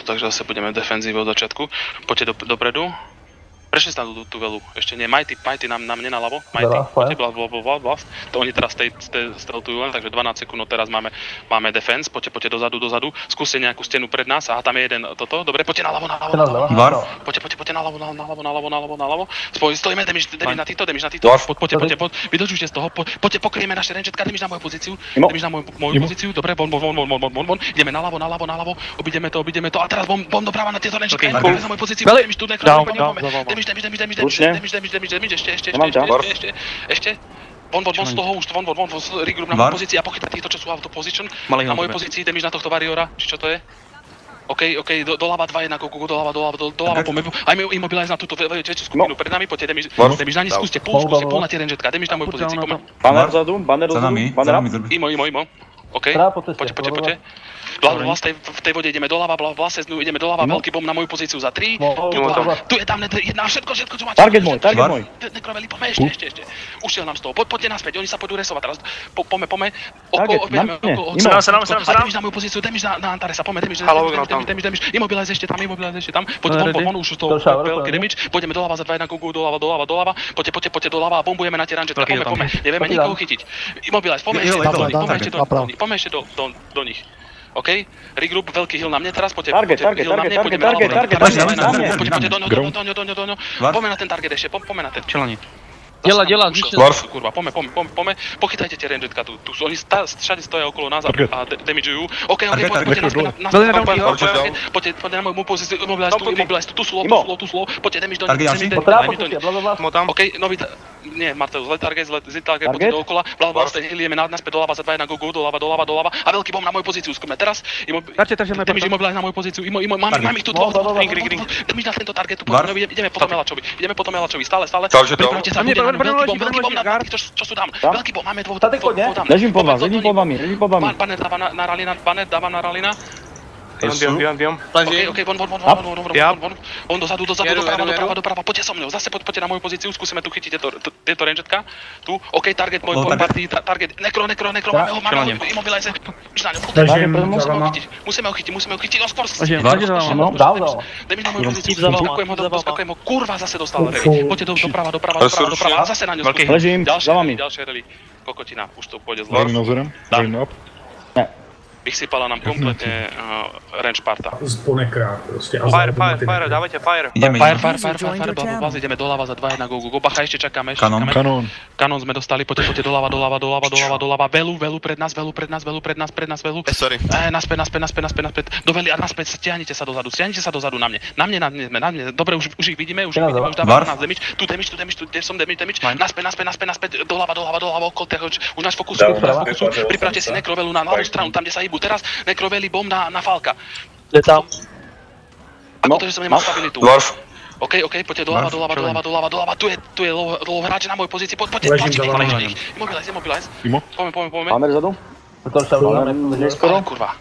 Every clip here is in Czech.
takže zase budeme v defenzíve od začiatku. Poďte dopredu. Prešli sa na tú velu, ešte nie, Mighty na mne naľavo, Mighty, poďte, blast. To oni teraz steltujú len, takže 12 sekúnd, teraz máme defense, poďte dozadu, skúste nejakú stenu pred nás, aha, tam je jeden toto, dobre, poďte naľavo, poďte naľavo, stojíme, damage na týchto, poďte, vydržujte z toho, poďte, pokryjeme naše rangetka, damage na moju pozíciu, dobre, von, ideme naľavo, obideme to, a teraz bom doprava na tieto rangetka, na moju pozíciu, damage tu, damage, ešte. Von z toho už, von, regroup na mojej pozícii a pochytať týchto, čo sú out of position. Na mojej pozícii, damage na tohto Warriora, či čo to je? OK, doľava 2 jedna, doľava, poďme, aj immobilize na túto väčšiu skupinu pred nami, poďte damage na ní, skúste pull na tie rangetka, damage na mojej pozícii, poďme. Banner vzadu, Imo, OK, poďte. Vlast v tej vode ideme doľava, ideme doľava, veľký bomb na moju pozíciu za 3, tu je tam jedna, všetko, čo máte. Target môj. Nekroveli, poďme, ešte. Ušiel nám z toho, poďte naspäť, oni sa pôjdu resovať teraz, poďme, damage na moju pozíciu, damage na Antaresa, poďme, damage, immobilize ešte tam, poďte von, už to veľký damage, pôjdeme doľava za 2 jedna, doľava, poďte doľava a bombujeme na tie rangetka, poďme, nevieme nikoho chytiť, immobilize, poďme ešte do nich. OK, regroup, veľký heal na mne teraz, poďte heal na mne, poďme do ňo, poďme na ten target ešte, poďme na ten. Čelani. Dela, kurva, poďme, pochytajte tie rangetka tu, oni všade stoja okolo nás a damageujú. OK, poďte na moju pozíciu, immobilize, tu slow, poďte damage do nich. OK, nový, nie, Martel, zlet target, poďte dookola, blablabla, healieme naspäť doľava za 2 jedna, go, doľava a veľký bomb na moju pozíciu, skúme teraz, damage immobilize na moju pozíciu, máme ich tu dvoch, ring, damage na tento target, ideme potom Elačovi, stále, pripravte sa, veľký bomb na týchto, čo sú tam, veľký bomb, máme dvoch tam. Ležím pod vami. Banner dávam na Ralina. Biom. OK, von dozadu, doprava, poďte so mnou, zase poďte na moju pozíciu, skúsime tu chytiť tieto rangetka, tu, OK, target, môj party, target, nekro, máme ho, immobilize, musíme ho chytiť, no skôr, daj mi na moju pozíciu, skakujem ho, kurva, zase dostal rally, poďte doprava, a zase na ňu skúsime, ďalšie rally, kokotina, už to pôjde zle. Vysypala nám kompletne range parta. Sponekrát proste. Fire, dávajte fire. Ideme doľava za 2 jedna, go, bacha, ešte čakáme. Kanón sme dostali, poďte doľava, velu pred nás, velu. Sorry. Naspäť, do veli a naspäť, stiahnite sa dozadu na mne. Na mne, dobre, už ich vidíme, už dáva na nás damage, tu damage, kde som damage, naspäť, doľava, okolo toho, už náš fokus, pripravte si nekrovelu na ľavú stranu, tam, kde sa hýbu. Teraz nekroveli bomb na Falka. Je tam. Ako to, že som nemal stabilitu. OK, poďte doľava, tu je low hráč na mojej pozícii, poďte tlačiť ich. Immobilize. Poďme. Banner vzadu. Kurva.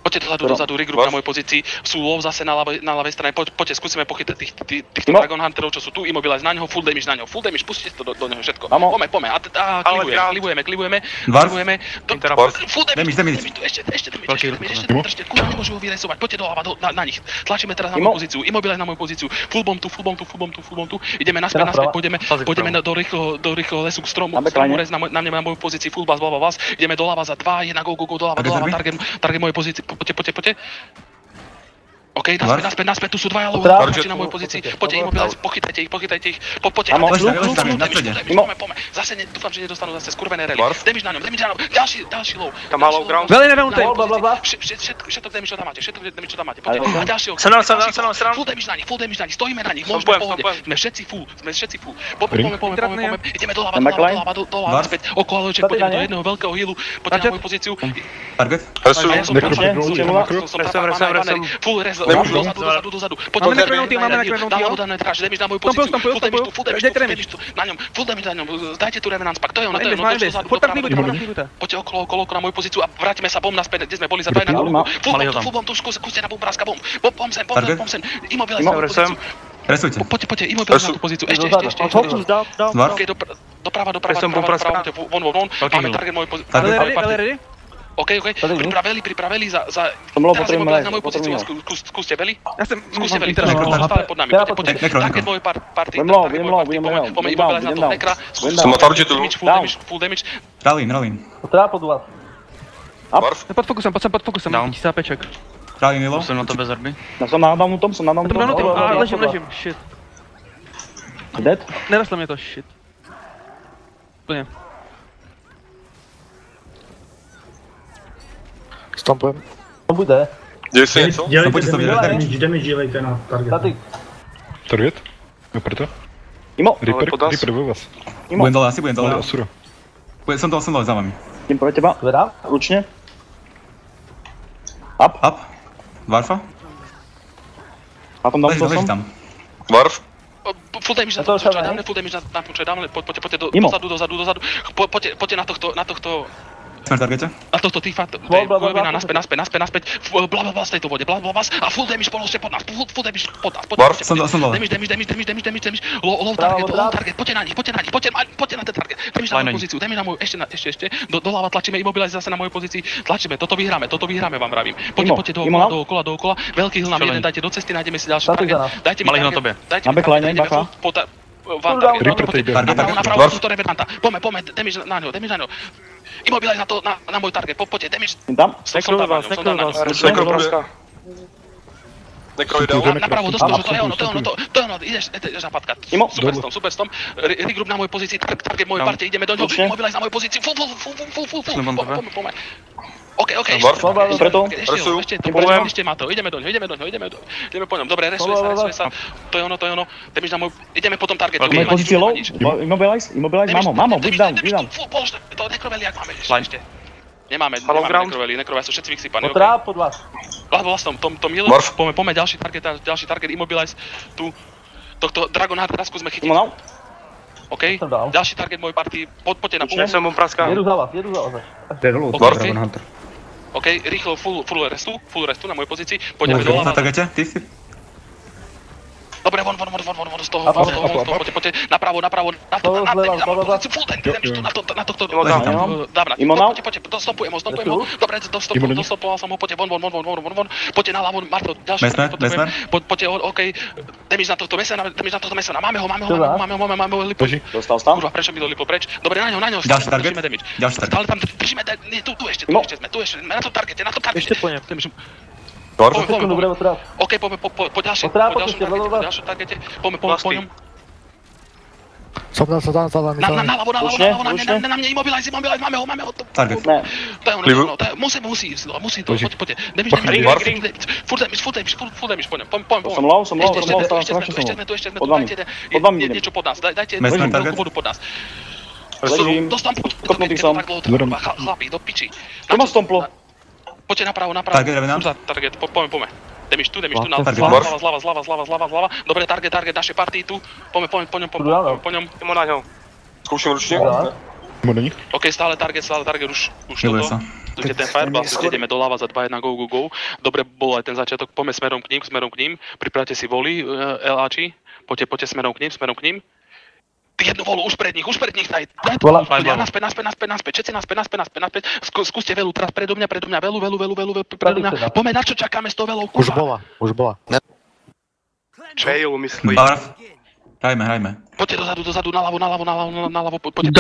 Poďte dozadu, regroup na mojej pozícii, sú low zase na ľavej strane, poďte, skúsime pochytať týchto Dragon Hunterov, čo sú tu, immobilize na ňoho, full damage, pustite to do neho všetko. Poďme, a klivujeme, full damage, ešte damage, držte, kurva, nemôžu ho vyresovať, poďte doľava na nich, tlačíme teraz na moju pozíciu, immobilize na moju pozíciu, full bomb tu, ideme naspäť, pôjdeme do rýchleho lesu k stromu, rez na moju pozícii, full blast, ideme doľava za 2, 1, go, doľava, target mojej pozícii. Poďte. OK, naspäť, tu sú 2 hráči na mojej pozícii. Poďte immobilize, pochytajte ich. Poďte. Poďme. Zase dúfam, že nedostanú zase skurvené rally. Damage na ňom. Ďalší low. Tam halo ground. Veľmi nevenuté. Všetko damage, čo tam máte. Poďte. A ďalšieho. Full damage na nich. Stojíme na nich. Môžeme v pohode. Sme všetci full. Poďme. Ideme doľava naspäť. Okolo loček, poďme do jedného veľkého healu. Poďte na moju pozíciu. Target. Full res. Dozadu. Poďte dáme tráž, damage na moju pozíciu, full damage tu, na ňom, dajte tu Revenance Pack, to je ono, poďte okolo na moju pozíciu a vrátime sa bomb naspäť, kde sme boli za 2 na gulu, full bomb tu, skúste na bombrázka bomb sem, immobilize na moju pozíciu. Resujte. Poďte, immobilize na tú pozíciu, ešte. Doprava, von, máme target moju pozíciu. OK, pripravili za... Teraz imobilize na moju pozíciu, skúste veli. Skúste veli, teraz stále pod nami. Poďte, target môj party, poďme imobilize na toho nekra. Full damage. Ralin. Treba pod vás. Pod fokusem, Down. 1000 APček. Ralin Milo. Jsem na tebe zarby. Som nadávnutom. Ležím, shit. Dead? Nerastlo mě to, shit. Úplně. Stampujem. To bude. Děje se něco? Damage dělejte na target. Statik. Target? Jo, proto? Imo. Reaper ve vás. Budem dole, asi budem dole. Asura. Som dole za vami. Idem pro teba. Vedá, ručne. Up. Varfa. A tom dám to Leží som. tam. Varf? Full damage na to, čo je dávne, full damage na to, čo je dávne, poďte dozadu, poďte na tohto, Sme v targete? na tohto týfa, Vojovina, naspäť, blablabla z tejto vode, blablabla a full damage položte pod nás, full damage pod nás, Barf, som dole. damage, low target, poďte na ten target, damage na moju pozíciu, damage na moju, ešte, doľava tlačíme, imobilize zase na moju pozícii, tlačíme, toto vyhráme vám vravím, poďte dookola, veľký hlnám, jeden dajte do cesty, nájdeme si ďalší target, dajte mi target, dajte mi target, napravo túto reveranta, poďme, damage na ňo, imobilize na môj target, poďte, damage, som dal na ňo, Nekro ide. napravo, to je ono, ideš zapadkať, super stom, regroup na mojej pozícii, target mojej parte, ideme do ňo, imobilize na mojej pozícii, full, poďme. OK, ešte má to, ideme do ňo, ideme po ňom, dobre, restuje sa, to je ono, damage na môj, ideme po tom targetu. Moje pozície low, imobilize, mamo, buď down. Položte, to nekroveli, jak máme ešte. Nemáme nekroveli, sú všetci vysypaní, OK. Treba pod vás. Vlastnom, tom heal, poďme ďalší target, imobilize, tu, tohto Dragonheart teraz skúsme chytiť. OK, ďalší target mojej party, poďte na púl. Som mu praska. Jedu za vás. OK, rýchlo full restu na mojej pozícii, poďme do Na lava. targete? Ty si? Dobre, von z toho, poďte, napravo, na pozíciu, full damage tu na tohto, dávna, poďte, dostopujem ho, dobre, dostopoval som ho, poďte von, poďte na ľavo, Marto, ďalší, poďte, OK, damage na tohto mesena, máme ho, lipo, kurva, prečo mi to lipo preč, dobre, na ňo, Ďalší target? stále tam držíme, tu ešte sme, na tom targete, OK, poďme po ďalšom targete, poďme po ňom. Som tam. Na ľavo, na mne, imobilize, máme ho. Target. To je ono, musí to, poďte. Full damage, poďme. Ešte sme tu, dajte niečo pod nás, dajte veľkú vodu pod nás. Dostám, chlapi, do piči. Poďte napravo, target, poďme. Damage tu, zľava. Dobre, target, naše party tu. Poďme po ňom. Idemo na ňo. Skúšim ručne. OK, stále target, už toto. Tu je ten fireblast, ideme doľava za 2-1, go. Dobre, bol aj ten začiatok, poďme smerom k ním. Pripravte si voly, LAči. Poďte smerom k ním. Jednu volu, už pred nich, daj to, naspäť, všetci naspäť, skúste velu, teraz predo mňa, velu, predo mňa, poďme, na čo čakáme s tou velou, kurva. Už bola. Fail, myslí. Barf. Hrajme. Poďte dozadu, naľavo, poďte,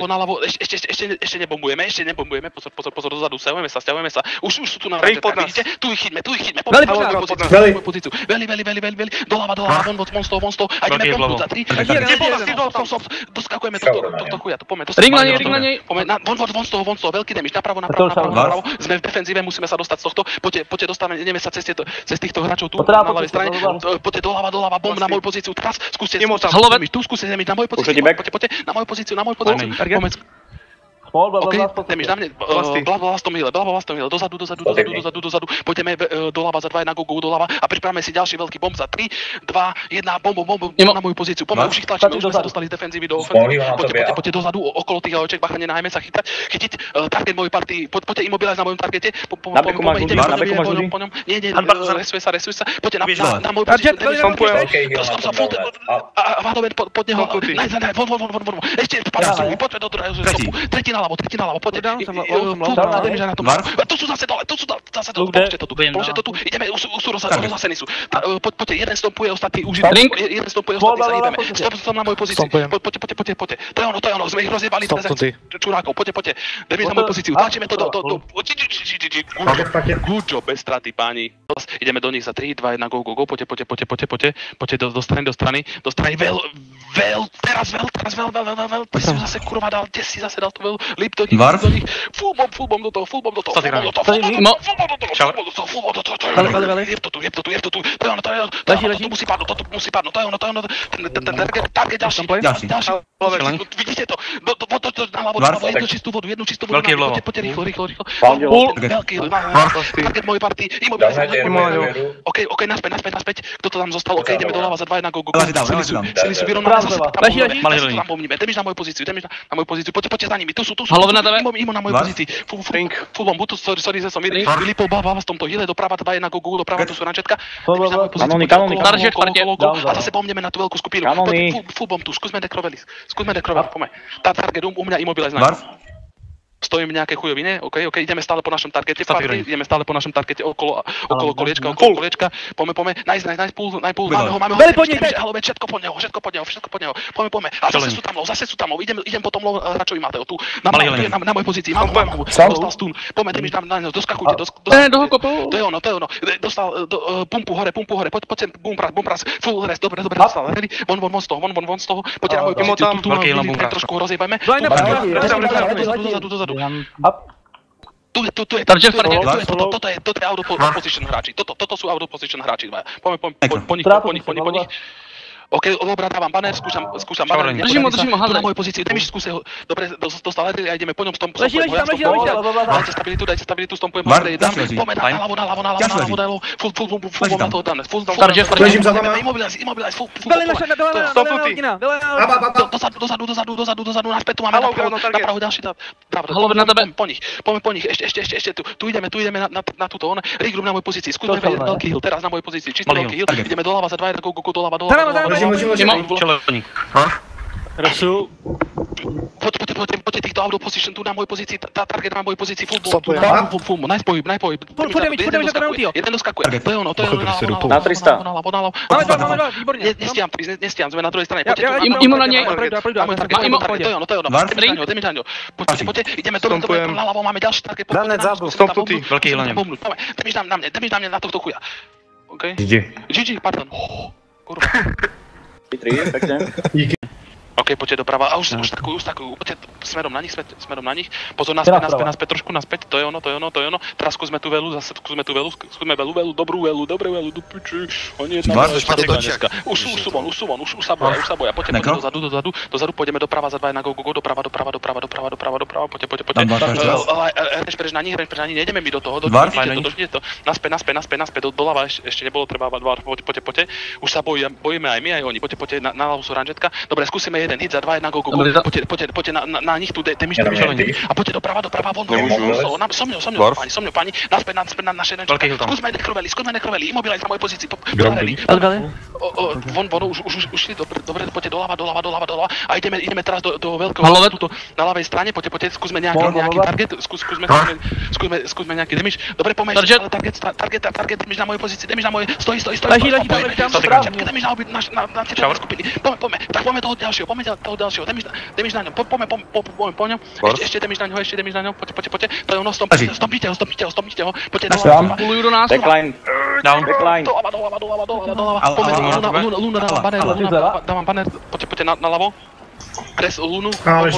naľavo, ešte nebombujeme, pozor, dozadu, sťahujeme sa, už sú tu na vrate, vidíte, tu ich chytme, poďme na pozíciu, veli, doľava, von z toho, a ideme bombu za 3, doskakujeme tohto chuja, poďme, Ring na nej. von z toho, veľký damage, napravo, sme v defenzíve, musíme sa dostať z tohto, poďte, dostávame, ideme sa cez týchto hráčov tu, na ľavej strane, poďte doľava, bomb na moju pozíciu, teraz skúste zemiť na moju pozíciu, poďte, na moju pozíciu, OK, damage na mne, blablablastom hýle, dozadu, poďme doľava za 2-1, go doľava a pripravme si ďalší veľký bomb za 3, 2, 1, bomb na moju pozíciu, poďme, už ich tlačíme, už sme sa dostali z defenzívy do ofenzívy, poďte dozadu, okolo tých LOček, bacha, nenahajme sa chytiť, target mojej party, poďte imobilize na mojom targete, ideme po ňom, nie, resuje sa, poďte na moju pozíciu, von, ešte, poďme do druhého stopu, tretina na ľavo, poďte. Dám som Damage na tom. Tu sú zase dole, položte to tu. Ideme, sú rozhasení sú. Poďte, jeden stompuje, ostatní už jeden stompuje, ostatní zahýbeme. Stop na moju pozíciu. Poďte. To je ono, sme ich rozjebali teraz čurákov. Poďte. Damage na moju pozíciu. Tlačíme to do... Good job, bez straty, páni. Ideme do nich za 3, 2, 1, go. Poďte do strany. Teraz veľ. Ty si zase kurva dal, to veľ. Lip do nich. Full bomb do toho. Je to tu. To je ono. To musí padnúť. To je ono. Ten target ďalší. Vidíte to? Naľavo, jednu čistú vodu. Poďte rýchlo. Veľký, target mojej party. OK, naspäť. Kto to tam zostal? OK, ideme doľava za 2, 1, go. Sily sú vyrovnané zase. Tam pomníme. Damage na moju pozíciu. Poďte za nimi. Tu sú. Mimo na mojej pozícii. Full bomb. Sorry, že som vylipol. Báva v tomto hile. Doprava 2, 1, go. Doprava, tu sú rančetka. Damage na moju pozíciu. A zase pomneme na tú veľkú skupinu. Full bomb tu. Skúsme dekroveli. Poďme. Tá target u mňa Immobile znajú. Stojím nejaké chujovine, OK, ideme stále po našom targete, okolo koliečka, poďme, nice, pull, máme ho, všetko pod neho, poďme, a zase sú tam low, idem po tom low hráčovi Mateo, tu, na mojej pozícii, mám dostal stun, poďme, Damage na neho, doskakujte, to je ono, dostal pumpu hore, poďte, bumpras, full rest, dobre, dostal, von z toho, poďte na moju pozíciu, tu trošku ho rozjebajme, Tu je, toto je out of position hráči, toto sú out of position hráči dvaja. Poďme po nich. OK, dobra, dávam banner, skúšam banner. Držím ho, tu na mojej pozícii, Damage skúse ho, dobre, dostal a ideme po ňom stompujem. Dajte stabilitu, stompujem ho, poďme naľavo, full bomb toho dané, Ležím za vama. Immobilize, full dozadu, naspäť tu máme napravo ďalší, poďme po nich, ešte tu ideme na túto, regroup na mojej pozícii, skúsme veľký heal, teraz na mojej pozícii, čistý veľký heal, ideme doľava za 2, go, doľava. Čelovník. Poďte týchto out of position tu na mojej pozícii, target na mojej pozícii, full, nice pohyb. Jeden doskakuje, to je ono, na 300. Výborne. Nestiam, sme na druhej strane, Imo na nej, to je ono, Damage na ňo, poďte, ideme dobre, naľavo, máme ďalší target, Stopnutý. Veľký hľanem. Damage na mňa, na tohto chuja. OK? GG, pardon. Kurva. Pekne. OK, poďte doprava. A už takujú, poďte smerom na nich. Pozor, naspäť, trošku naspäť, to je ono. Teraz skúsme tú velu, skúsme velu, dobrú velu, do piči. Oni jedna dneska. Už sú von, už sa boja. Poďte dozadu, pôjdeme doprava za 2 na go, doprava, poďte. Rež na nich, nejdeme my do toho, dožite to. Naspäť, doľava ešte nebolo treba, poďte. Už sa bojíme aj my, aj oni, poďte, na ľavu sú ranžetka. Dobre, skúsime jeden hit za 2, 1, go. Poďte na nich tu, damage a poďte doprava, von, so mňou, pani, naspäť na naše ranžetka. Skúsme nekroveli, Immobilize na mojej pozícii, von, už šli, dobre, poďte doľava a ideme teraz do veľkého, na ľavej strane, poďte, skúsme nejaký target, skúsme nejaký damage, dobre, poďme, target, damage na mojej pozícii, damage na mojej, stojí, damage na tieto skupiny, poďme, tak poďme toho ďalšieho, damage na ňom, poďme po ňom, ešte damage na ňom, poďte, to je ono, stopnite ho, poďte na pulujú do nás. Backline. Doľava, Luna dávam banner, poďte na ľavo. Pres Lunu, von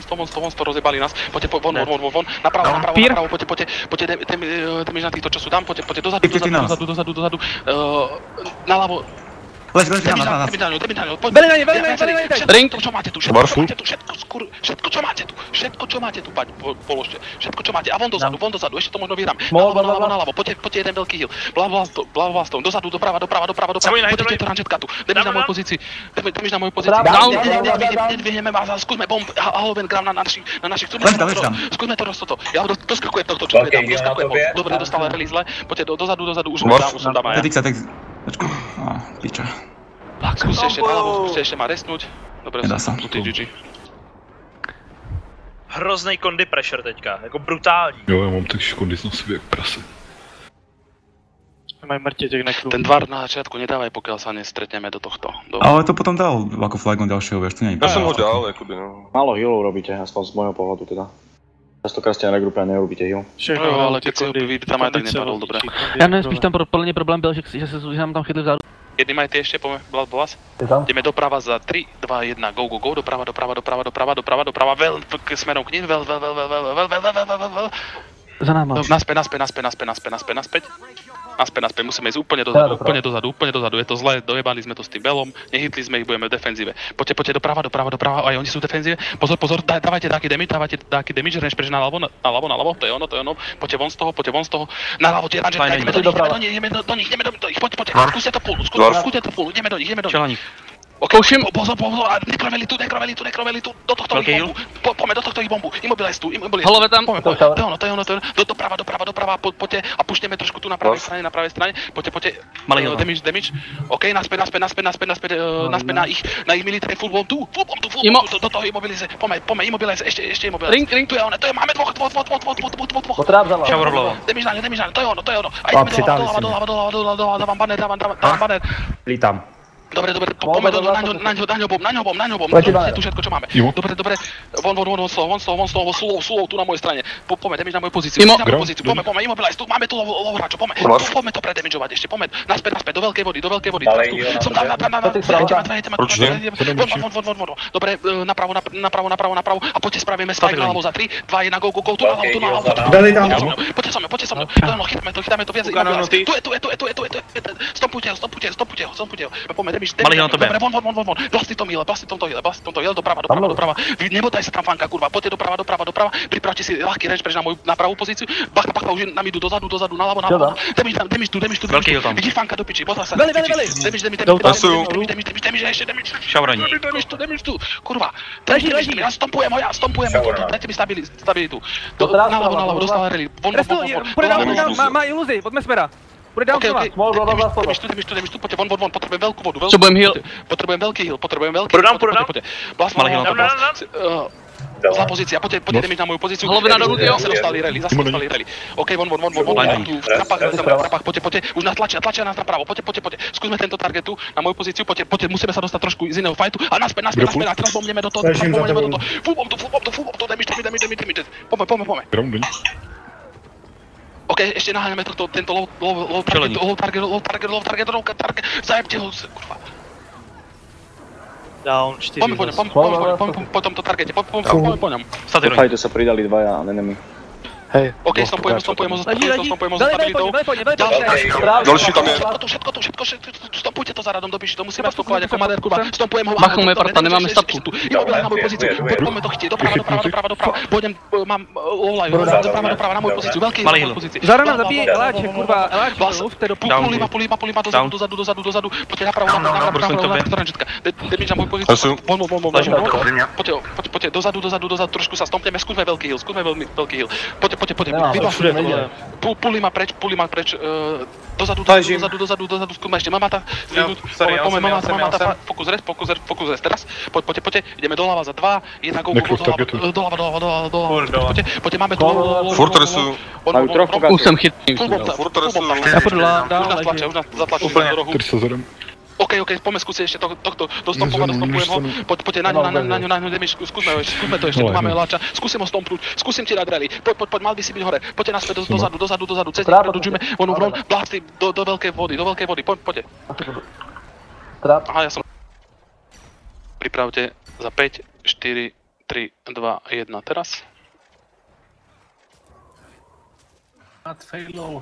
z toho rozjebali nás, poďte von, napravo, poďte, damage na týchto, čo sú tam, poďte dozadu, naľavo. Lež, Damage na ňo, Ring. Čo máte tu, všetko, čo máte tu, položte, všetko, čo máte, a von dozadu, ešte to možno vyhrám, naľavo, poďte jeden veľký heal, blaho vás tom, dozadu, doprava, poďte to rančetka tu, damage na mojej pozícii, nedvihneme vás, skúsme bomb, haloven gram na našich, skúsme to roztoto, ja doskakujem tohto, čo je tam, dobre, dostal release zle, poďte dozadu, už som tam aj ja. Počku, piča. Skúste ešte naľavo, skúste ešte ma restnúť. Dobre, som GG. hrozný kondy pressure teďka, jako brutální. Jo, já mám tak škody na sobě jak prase. Mají mrtě těch nekrů. Ten dvar na začiatku nedávaj, pokiaľ sa nestretneme do tohto. Ale to potom dal ako flagon ďalšieho, vieš, to nie je. Ja som ho dal, jakoby no. Málo healov robíte, aspoň z môjho pohľadu teda. Častokrát ste na regrupe a nerobíte heal. No, ale keď si ho tam aj tak nepadol, dobre. Já nevím, spíš tam plně problém byl, že nám tam chytli vzadu. Jedný majte ešte, poďme, Blas. Ideme doprava za 3, 2, 1, go, doprava, veľ, smerom k ním, veľ. Za náma. Naspäť, musíme ísť úplne dozadu, je to zlé, dojebali sme to s tým belom, nehytli sme ich, budeme v defenzíve. Poďte doprava, aj oni sú v defenzíve, pozor, dávajte taký damage, range preč naľavo, to je ono, poďte von z toho, naľavo tie range, ideme do nich, poďte, skúste to púlu, ideme do nich. Čelaník. Ok, pozor, a nekroveli tu, do tohto ich bombu, poďme do tohto ich bombu, imobilize tu, Holové tam. to je ono, doprava, poďte a pušneme trošku tu na pravej strane, poďte, damage, ok, naspäť na ich military full bomb tu, do toho imobilize, poďme, imobilize, ešte imobilize. Ring. Tu je ono, máme dvoch. Shower low. Damage na ňo, to je ono, a ideme doľava, dávam banner. Lítam. Dobre, poďme na ňo bom, je tu všetko, čo máme. Dobre, von z toho, slow, tu na mojej strane. Poďme, damage na moju pozíciu, poďme, imobilize, tu máme tu low hráčov, poďme to predamageovať ešte, poďme, naspäť, do veľkej vody, som tam, von, dobre, napravo, a poďte spravíme spike na hlavu za 3, 2, 1, go, tu na hlavu, poďte so mnou, chytáme to viac, stompujte ho, poďme, Malý na tebe. Dobre, von, vlastni tom hile, doprava, nebotaj sa tam fanka, kurva, poďte doprava, pripravte si ľahký range preč na pravú pozíciu, bacha, už nám idú dozadu, naľavo, damage tu, vidíš fanka do piči, bota sa, damage, ešte damage, Šauraní. damage tu, kurva, ja stompujem ho, dajte mi stabilitu, naľavo, dostala rally, von, Má iluzii, pojďme smera. Bude down sama. Damage tu, poďte von, potrebujem veľkú vodu, Potrebujem heal. Potrebujem veľký heal, Prodám. Blast, Malý heal na tebe. zlá pozícia, poďte damage na moju pozíciu. Hlavne na donuty, jo. Zase dostali rally. Ok, von, tu v trapách, poďte, už nás tlačia nás napravo, poďte. Skúsme tento target tu, na moju pozíciu, poďte, musíme sa dostať trošku z iného fightu a naspäť, a teraz bombneme do toho, full bomb tu, damage, poďme. Ok, ešte naháňame tento low target, zajebte ho, kurva. Down 4. Poďme po tomto targete, poďme po ňom. Do fightu sa pridali dvaja enemy. Ok, stompujem zo stabilitou. Ďalší tam je. Všetko, stompujte to za radom do piči, to musíme stompovať ako mader, kurva. Stompujem ho. Machujeme, parta, nemáme statku. Imobilize na moju pozíciu, poďme to chytiť, doprava. Pôjdem, mám all-live, doprava na moju pozíciu, veľký na moju pozíciu. Zara nám zabije Eláče, kurva, Eláče, lufte do Pulima dozadu, poďte napravo, ranžetka. Damage na moju pozíciu, von. Poďte, dozadu, trošku sa stompneme, skúsme veľký heal. Poďte, vybafujeme. Pulima preč, dozadu, skúsme ešte, mamata, fokus rest, teraz, poďte, ideme doľava za 2, 1, go, doľava, poďte, máme tu, Fortressu. Majú troch Už jsem chytný. Fortressu. Já půjdu už nás zatlačí do rohu. Ok, poďme skúsiť ešte tohto, dostompujem ho, poďte na ňo, skúsme to ešte, tu máme Eláča, skúsim ho stompnúť, skúsim ti dať rally, poď, mal by si byť hore, poďte naspäť dozadu, cez nich predudžujeme, von, blasty do veľkej vody, poďte. Aha, ja som... Pripravte za 5, 4, 3, 2, 1, teraz. Failov.